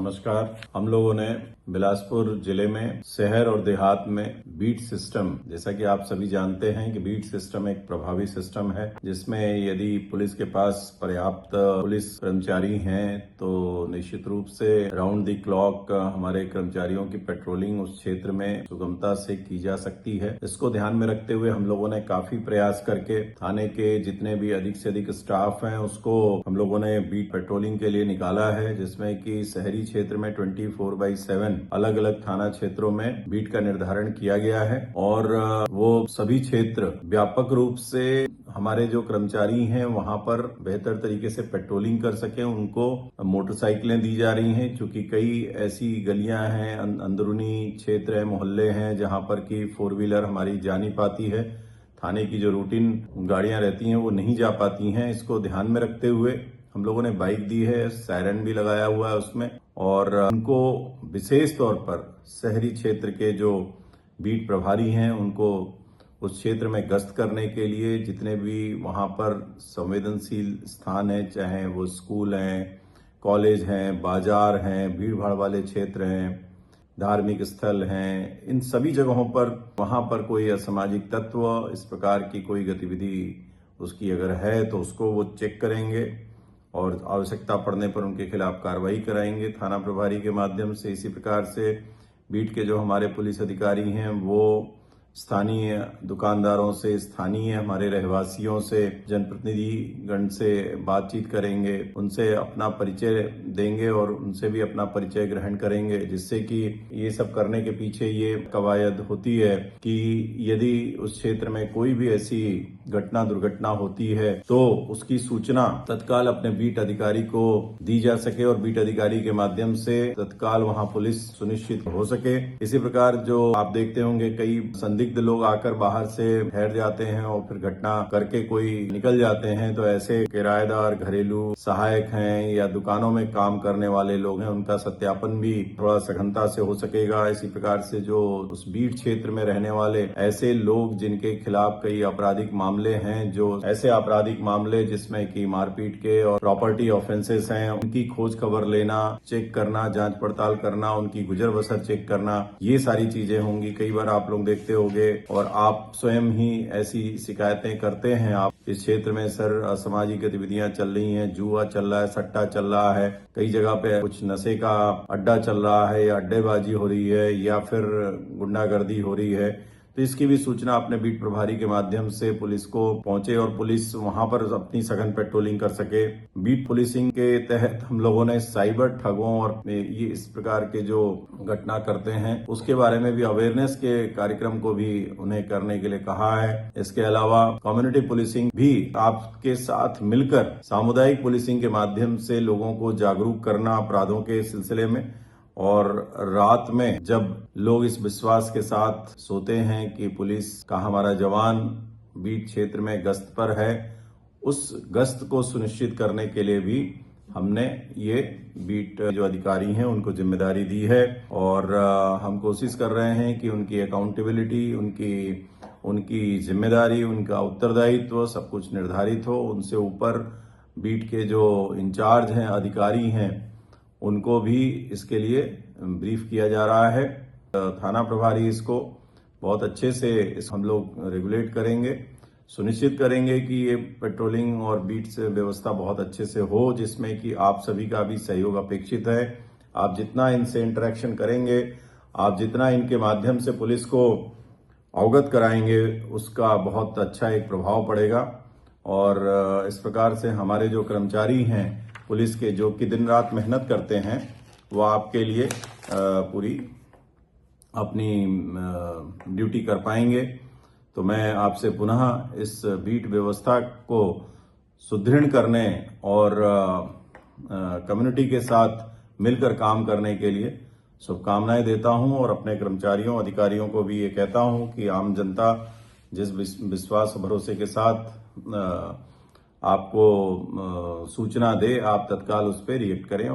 नमस्कार। हम लोगों ने बिलासपुर जिले में शहर और देहात में बीट सिस्टम, जैसा कि आप सभी जानते हैं कि बीट सिस्टम एक प्रभावी सिस्टम है जिसमें यदि पुलिस के पास पर्याप्त पुलिस कर्मचारी हैं तो निश्चित रूप से राउंड द क्लॉक हमारे कर्मचारियों की पेट्रोलिंग उस क्षेत्र में सुगमता से की जा सकती है। इसको ध्यान में रखते हुए हम लोगों ने काफी प्रयास करके थाने के जितने भी अधिक से अधिक स्टाफ हैं उसको हम लोगों ने बीट पेट्रोलिंग के लिए निकाला है, जिसमें कि शहरी क्षेत्र में 24/7 अलग अलग थाना क्षेत्रों में बीट का निर्धारण किया गया है और वो सभी क्षेत्र व्यापक रूप से हमारे जो कर्मचारी हैं वहां पर बेहतर तरीके से पेट्रोलिंग कर सके। उनको मोटरसाइकिलें दी जा रही हैं, क्योंकि कई ऐसी गलियां हैं, अंदरूनी क्षेत्र है, मोहल्ले हैं जहां पर की 4 व्हीलर हमारी जा नहीं पाती है। थाने की जो रूटीन गाड़ियां रहती हैं वो नहीं जा पाती हैं। इसको ध्यान में रखते हुए हम लोगों ने बाइक दी है, सायरन भी लगाया हुआ है उसमें, और उनको विशेष तौर पर शहरी क्षेत्र के जो बीट प्रभारी हैं उनको उस क्षेत्र में गश्त करने के लिए जितने भी वहां पर संवेदनशील स्थान है, चाहे वो स्कूल हैं, कॉलेज हैं, बाजार हैं, भीड़ भाड़ वाले क्षेत्र हैं, धार्मिक स्थल हैं, इन सभी जगहों पर वहां पर कोई असामाजिक तत्व इस प्रकार की कोई गतिविधि उसकी अगर है तो उसको वो चेक करेंगे और आवश्यकता पड़ने पर उनके खिलाफ कार्रवाई कराएंगे थाना प्रभारी के माध्यम से। इसी प्रकार से बीट के जो हमारे पुलिस अधिकारी हैं वो स्थानीय दुकानदारों से, स्थानीय हमारे रहवासियों से, जनप्रतिनिधिगण से बातचीत करेंगे, उनसे अपना परिचय देंगे और उनसे भी अपना परिचय ग्रहण करेंगे, जिससे कि ये सब करने के पीछे ये कवायद होती है कि यदि उस क्षेत्र में कोई भी ऐसी घटना दुर्घटना होती है तो उसकी सूचना तत्काल अपने बीट अधिकारी को दी जा सके और बीट अधिकारी के माध्यम से तत्काल वहां पुलिस सुनिश्चित हो सके। इसी प्रकार जो आप देखते होंगे कई संदिग्ध लोग आकर बाहर से ठहर जाते हैं और फिर घटना करके कोई निकल जाते हैं, तो ऐसे किराएदार, घरेलू सहायक हैं या दुकानों में काम करने वाले लोग हैं, उनका सत्यापन भी थोड़ा सघनता से हो सकेगा। इसी प्रकार से जो उस बीट क्षेत्र में रहने वाले ऐसे लोग जिनके खिलाफ कई आपराधिक मामले हैं, जो ऐसे आपराधिक मामले जिसमें कि मारपीट के और प्रॉपर्टी ऑफेंसेस हैं, उनकी खोज खबर लेना, चेक करना, जांच पड़ताल करना, उनकी गुजर बसर चेक करना, ये सारी चीजें होंगी। कई बार आप लोग देखते होंगे और आप स्वयं ही ऐसी शिकायतें करते हैं, आप इस क्षेत्र में सर असामाजिक गतिविधियां चल रही हैं, जुआ चल रहा है, सट्टा चल रहा है, कई जगह पे कुछ नशे का अड्डा चल रहा है या अड्डेबाजी हो रही है या फिर गुंडागर्दी हो रही है, तो इसकी भी सूचना अपने बीट प्रभारी के माध्यम से पुलिस को पहुंचे और पुलिस वहां पर अपनी सघन पेट्रोलिंग कर सके। बीट पुलिसिंग के तहत हम लोगों ने साइबर ठगों और ये इस प्रकार के जो घटना करते हैं उसके बारे में भी अवेयरनेस के कार्यक्रम को भी उन्हें करने के लिए कहा है। इसके अलावा कम्युनिटी पुलिसिंग भी आपके साथ मिलकर सामुदायिक पुलिसिंग के माध्यम से लोगों को जागरूक करना अपराधों के सिलसिले में, और रात में जब लोग इस विश्वास के साथ सोते हैं कि पुलिस का हमारा जवान बीट क्षेत्र में गश्त पर है, उस गश्त को सुनिश्चित करने के लिए भी हमने ये बीट जो अधिकारी हैं उनको जिम्मेदारी दी है और हम कोशिश कर रहे हैं कि उनकी अकाउंटेबिलिटी, उनकी जिम्मेदारी, उनका उत्तरदायित्व सब कुछ निर्धारित हो। उनसे ऊपर बीट के जो इंचार्ज हैं, अधिकारी हैं, उनको भी इसके लिए ब्रीफ किया जा रहा है। थाना प्रभारी इसको बहुत अच्छे से हम लोग रेगुलेट करेंगे, सुनिश्चित करेंगे कि ये पेट्रोलिंग और बीट से व्यवस्था बहुत अच्छे से हो, जिसमें कि आप सभी का भी सहयोग अपेक्षित है। आप जितना इनसे इंटरेक्शन करेंगे, आप जितना इनके माध्यम से पुलिस को अवगत कराएंगे, उसका बहुत अच्छा एक प्रभाव पड़ेगा। और इस प्रकार से हमारे जो कर्मचारी हैं पुलिस के, जो कि दिन रात मेहनत करते हैं, वो आपके लिए पूरी अपनी ड्यूटी कर पाएंगे। तो मैं आपसे पुनः इस बीट व्यवस्था को सुदृढ़ करने और कम्युनिटी के साथ मिलकर काम करने के लिए शुभकामनाएं देता हूं और अपने कर्मचारियों, अधिकारियों को भी ये कहता हूं कि आम जनता जिस विश्वास भरोसे के साथ आपको सूचना दे, आप तत्काल उस पर रिएक्ट करें।